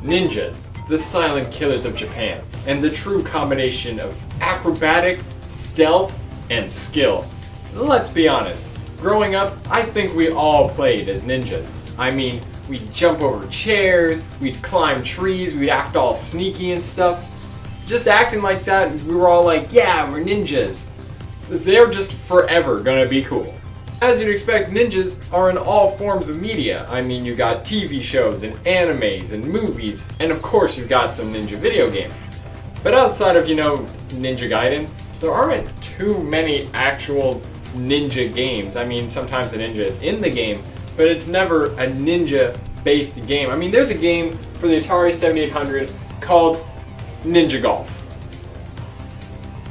Ninjas, the silent killers of Japan, and the true combination of acrobatics, stealth, and skill. Let's be honest, growing up, I think we all played as ninjas. I mean, we'd jump over chairs, we'd climb trees, we'd act all sneaky and stuff. Just acting like that, we were all like, yeah, we're ninjas. They're just forever gonna be cool. As you'd expect, ninjas are in all forms of media. I mean, you got TV shows and animes and movies, and of course you've got some ninja video games. But outside of, Ninja Gaiden, there aren't too many actual ninja games. I mean, sometimes the ninja is in the game, but it's never a ninja-based game. I mean, there's a game for the Atari 7800 called Ninja Golf.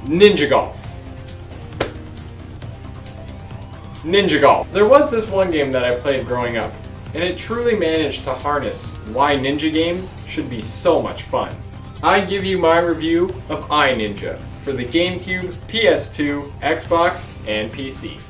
Ninja Golf. Ninja Golf. There was this one game that I played growing up, and it truly managed to harness why ninja games should be so much fun. I give you my review of iNinja for the GameCube, PS2, Xbox, and PC.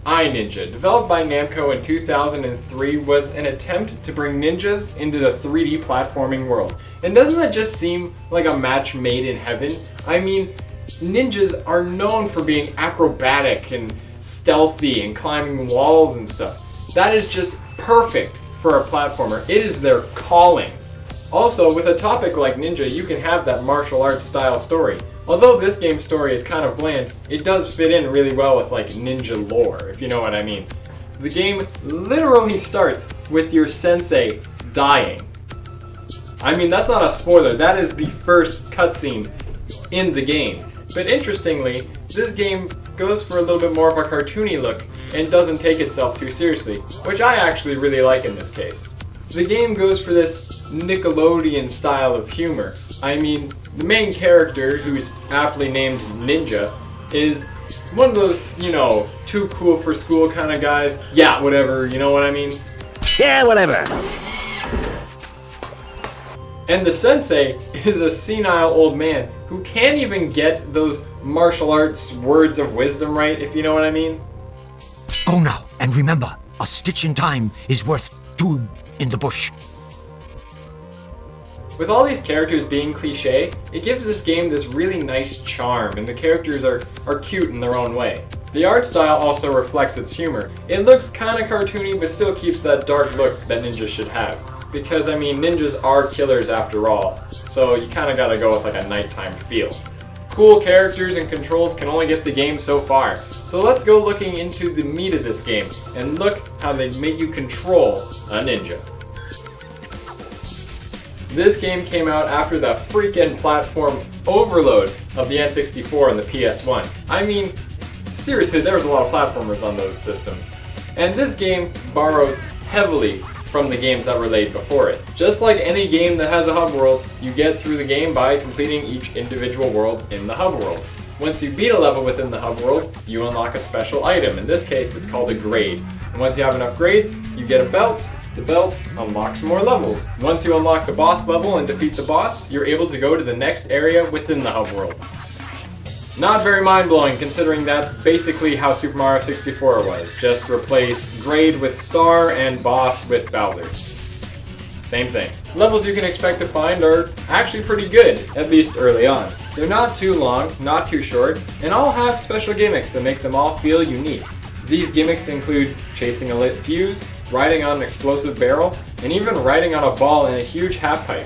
iNinja, developed by Namco in 2003, was an attempt to bring ninjas into the 3D platforming world. And doesn't that just seem like a match made in heaven? I mean, ninjas are known for being acrobatic and stealthy and climbing walls and stuff. That is just perfect for a platformer. It is their calling. Also, with a topic like ninja, you can have that martial arts style story. Although this game's story is kind of bland, it does fit in really well with like ninja lore, if you know what I mean. The game literally starts with your sensei dying. I mean, that's not a spoiler, that is the first cutscene in the game. But interestingly, this game goes for a little bit more of a cartoony look and doesn't take itself too seriously, which I actually really like in this case. The game goes for this Nickelodeon style of humor. I mean, the main character, who's aptly named Ninja, is one of those, too cool for school kind of guys. Yeah, whatever, you know what I mean? Yeah, whatever. And the sensei is a senile old man who can't even get those martial arts words of wisdom right, if you know what I mean. Go now, and remember, a stitch in time is worth two in the bush. With all these characters being cliche, it gives this game this really nice charm, and the characters are cute in their own way. The art style also reflects its humor. It looks kinda cartoony, but still keeps that dark look that ninjas should have. Because, I mean, ninjas are killers after all, so you kinda gotta go with like a nighttime feel. Cool characters and controls can only get the game so far, so let's go looking into the meat of this game, and look how they make you control a ninja. This game came out after the freaking platform overload of the N64 and the PS1. I mean, seriously, there was a lot of platformers on those systems. And this game borrows heavily from the games that were laid before it. Just like any game that has a hub world, you get through the game by completing each individual world in the hub world. Once you beat a level within the hub world, you unlock a special item. In this case, it's called a grade. And once you have enough grades, you get a belt. The belt unlocks more levels. Once you unlock the boss level and defeat the boss, you're able to go to the next area within the hub world. Not very mind-blowing, considering that's basically how Super Mario 64 was. Just replace grade with star and boss with Bowser. Same thing. Levels you can expect to find are actually pretty good, at least early on. They're not too long, not too short, and all have special gimmicks that make them all feel unique. These gimmicks include chasing a lit fuse, riding on an explosive barrel, and even riding on a ball in a huge half-pipe.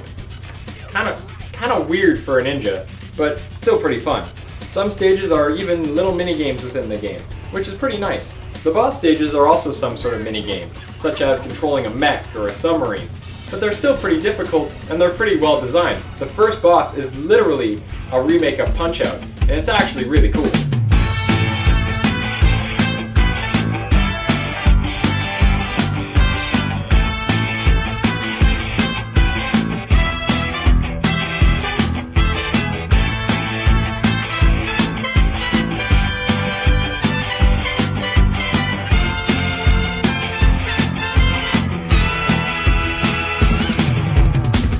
Kinda weird for a ninja, but still pretty fun. Some stages are even little mini-games within the game, which is pretty nice. The boss stages are also some sort of mini-game, such as controlling a mech or a submarine, but they're still pretty difficult and they're pretty well designed. The first boss is literally a remake of Punch-Out, and it's actually really cool.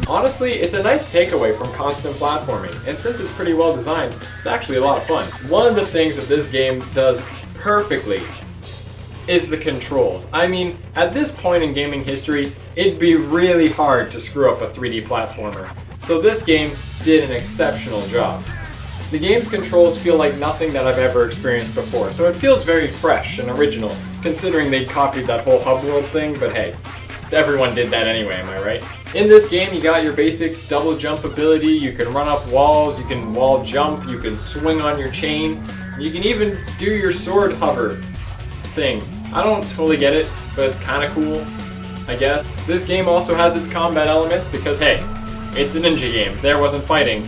Honestly, it's a nice takeaway from constant platforming, and since it's pretty well designed, it's actually a lot of fun. One of the things that this game does perfectly is the controls. I mean, at this point in gaming history, it'd be really hard to screw up a 3D platformer. So this game did an exceptional job. The game's controls feel like nothing that I've ever experienced before, so it feels very fresh and original, considering they copied that whole hub world thing, but hey, everyone did that anyway, am I right? In this game, you got your basic double jump ability, you can run up walls, you can wall jump, you can swing on your chain, you can even do your sword hover thing. I don't totally get it, but it's kinda cool, I guess. This game also has its combat elements because hey, it's a ninja game. If there wasn't fighting,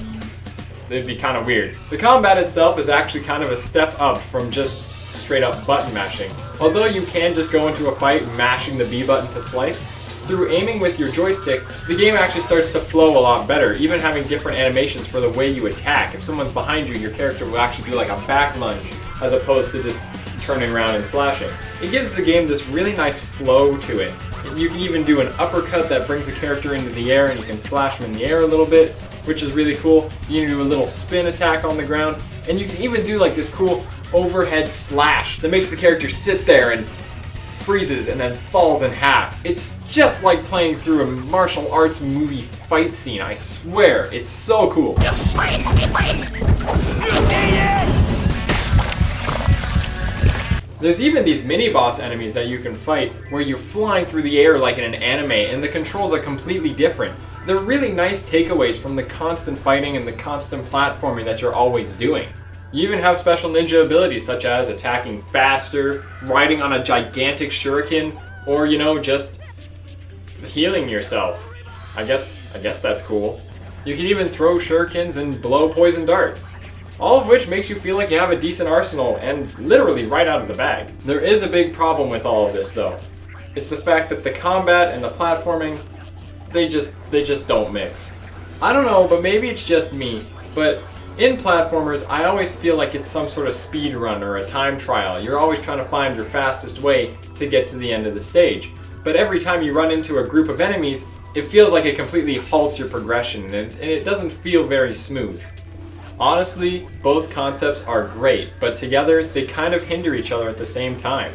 it'd be kind of weird. The combat itself is actually kind of a step up from just straight up button mashing. Although you can just go into a fight mashing the B button to slice, through aiming with your joystick, the game actually starts to flow a lot better, even having different animations for the way you attack. If someone's behind you, your character will actually do like a back lunge as opposed to just turning around and slashing. It gives the game this really nice flow to it. You can even do an uppercut that brings the character into the air and you can slash them in the air a little bit, which is really cool. You can do a little spin attack on the ground, and you can even do like this cool overhead slash that makes the character sit there and freezes and then falls in half. It's just like playing through a martial arts movie fight scene, I swear. It's so cool. There's even these mini-boss enemies that you can fight where you're flying through the air like in an anime, and the controls are completely different. They're really nice takeaways from the constant fighting and the constant platforming that you're always doing. You even have special ninja abilities such as attacking faster, riding on a gigantic shuriken, or just healing yourself. I guess that's cool. You can even throw shurikens and blow poison darts. All of which makes you feel like you have a decent arsenal, and literally right out of the bag. There is a big problem with all of this though. It's the fact that the combat and the platforming, they just don't mix. I don't know, but maybe it's just me, but in platformers, I always feel like it's some sort of speed run or a time trial. You're always trying to find your fastest way to get to the end of the stage. But every time you run into a group of enemies, it feels like it completely halts your progression, and it doesn't feel very smooth. Honestly, both concepts are great, but together they kind of hinder each other at the same time.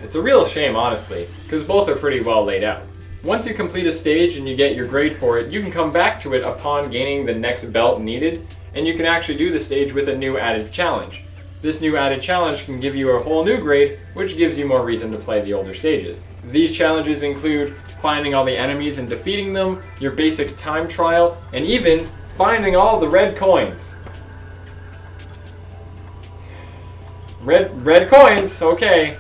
It's a real shame, honestly, because both are pretty well laid out. Once you complete a stage and you get your grade for it, you can come back to it upon gaining the next belt needed, and you can actually do the stage with a new added challenge. This new added challenge can give you a whole new grade, which gives you more reason to play the older stages. These challenges include finding all the enemies and defeating them, your basic time trial, and even finding all the red coins. Red coins, okay.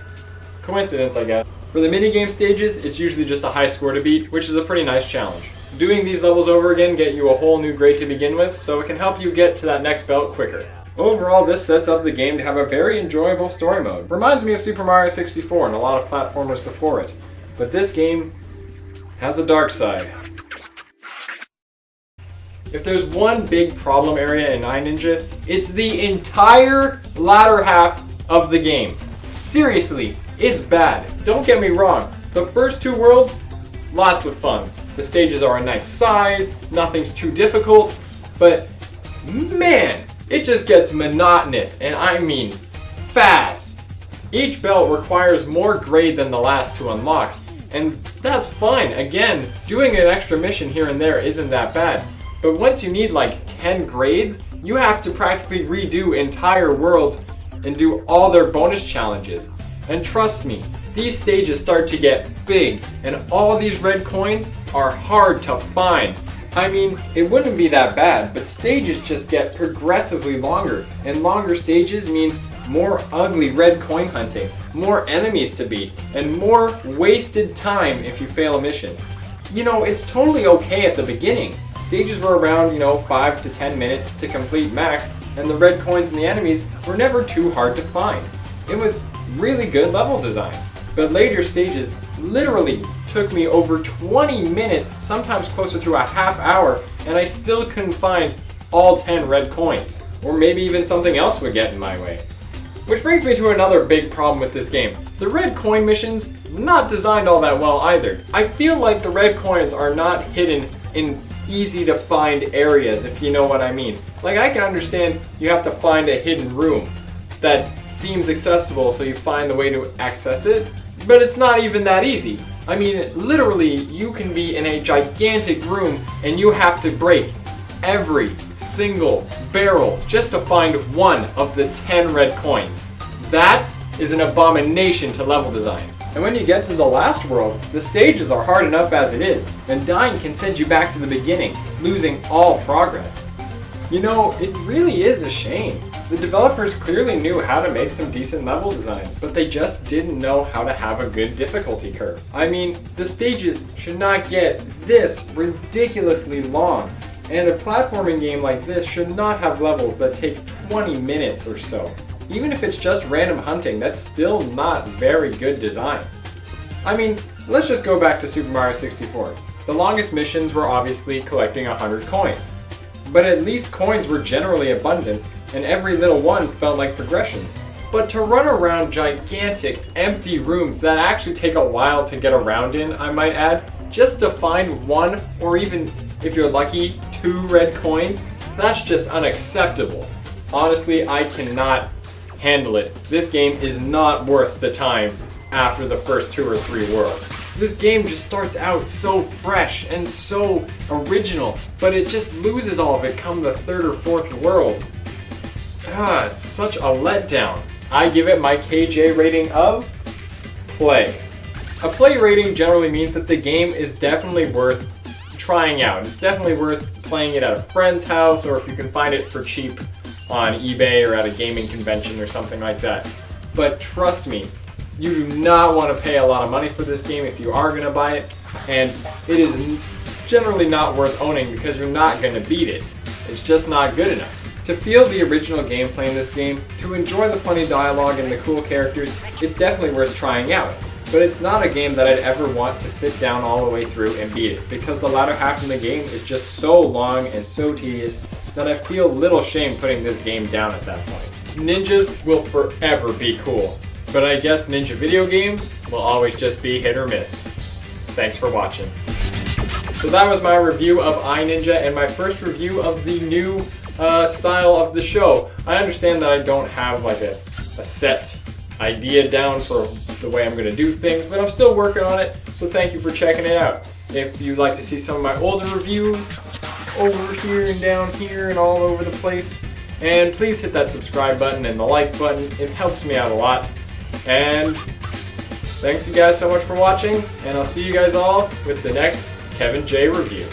Coincidence, I guess. For the minigame stages, it's usually just a high score to beat, which is a pretty nice challenge. Doing these levels over again get you a whole new grade to begin with, so it can help you get to that next belt quicker. Overall, this sets up the game to have a very enjoyable story mode. Reminds me of Super Mario 64 and a lot of platformers before it. But this game has a dark side. If there's one big problem area in iNinja, it's the entire latter half of the game. Seriously, it's bad. Don't get me wrong. The first two worlds, lots of fun. The stages are a nice size, nothing's too difficult, but man, it just gets monotonous, and I mean fast. Each belt requires more grade than the last to unlock, and that's fine. Again, doing an extra mission here and there isn't that bad. But once you need like 10 grades, you have to practically redo entire worlds and do all their bonus challenges. And trust me, these stages start to get big, and all these red coins are hard to find. I mean, it wouldn't be that bad, but stages just get progressively longer, and longer stages means more ugly red coin hunting, more enemies to beat, and more wasted time if you fail a mission. It's totally okay at the beginning. Stages were around, 5 to 10 minutes to complete max, and the red coins and the enemies were never too hard to find. It was really good level design. But later stages literally took me over 20 minutes, sometimes closer to a half hour, and I still couldn't find all 10 red coins. Or maybe even something else would get in my way. Which brings me to another big problem with this game. The red coin missions, not designed all that well either. I feel like the red coins are not hidden in easy to find areas, if you know what I mean. Like, I can understand you have to find a hidden room, that seems accessible, so you find the way to access it, but it's not even that easy. I mean, literally, you can be in a gigantic room and you have to break every single barrel just to find one of the 10 red coins. That is an abomination to level design. And when you get to the last world, the stages are hard enough as it is, and dying can send you back to the beginning, losing all progress. You know, it really is a shame. The developers clearly knew how to make some decent level designs, but they just didn't know how to have a good difficulty curve. I mean, the stages should not get this ridiculously long, and a platforming game like this should not have levels that take 20 minutes or so. Even if it's just random hunting, that's still not very good design. I mean, let's just go back to Super Mario 64. The longest missions were obviously collecting 100 coins. But at least coins were generally abundant, and every little one felt like progression. But to run around gigantic, empty rooms that actually take a while to get around in, I might add, just to find one, or even, if you're lucky, 2 red coins, that's just unacceptable. Honestly, I cannot handle it. This game is not worth the time after the first 2 or 3 worlds. This game just starts out so fresh and so original, but it just loses all of it come the 3rd or 4th world. It's such a letdown. I give it my KJ rating of play. A play rating generally means that the game is definitely worth trying out. It's definitely worth playing it at a friend's house, or if you can find it for cheap on eBay or at a gaming convention or something like that. But trust me, you do not want to pay a lot of money for this game if you are going to buy it, and it is generally not worth owning because you're not going to beat it. It's just not good enough. To feel the original gameplay in this game, to enjoy the funny dialogue and the cool characters, it's definitely worth trying out. But it's not a game that I'd ever want to sit down all the way through and beat it, because the latter half of the game is just so long and so tedious that I feel little shame putting this game down at that point. Ninjas will forever be cool, but I guess ninja video games will always just be hit or miss. Thanks for watching. So that was my review of iNinja and my first review of the new style of the show. I understand that I don't have like a set idea down for the way I'm going to do things, but I'm still working on it, so thank you for checking it out. If you'd like to see some of my older reviews, over here and down here and all over the place, and please hit that subscribe button and the like button. It helps me out a lot. And thanks you guys so much for watching, and I'll see you guys all with the next KevinJ review.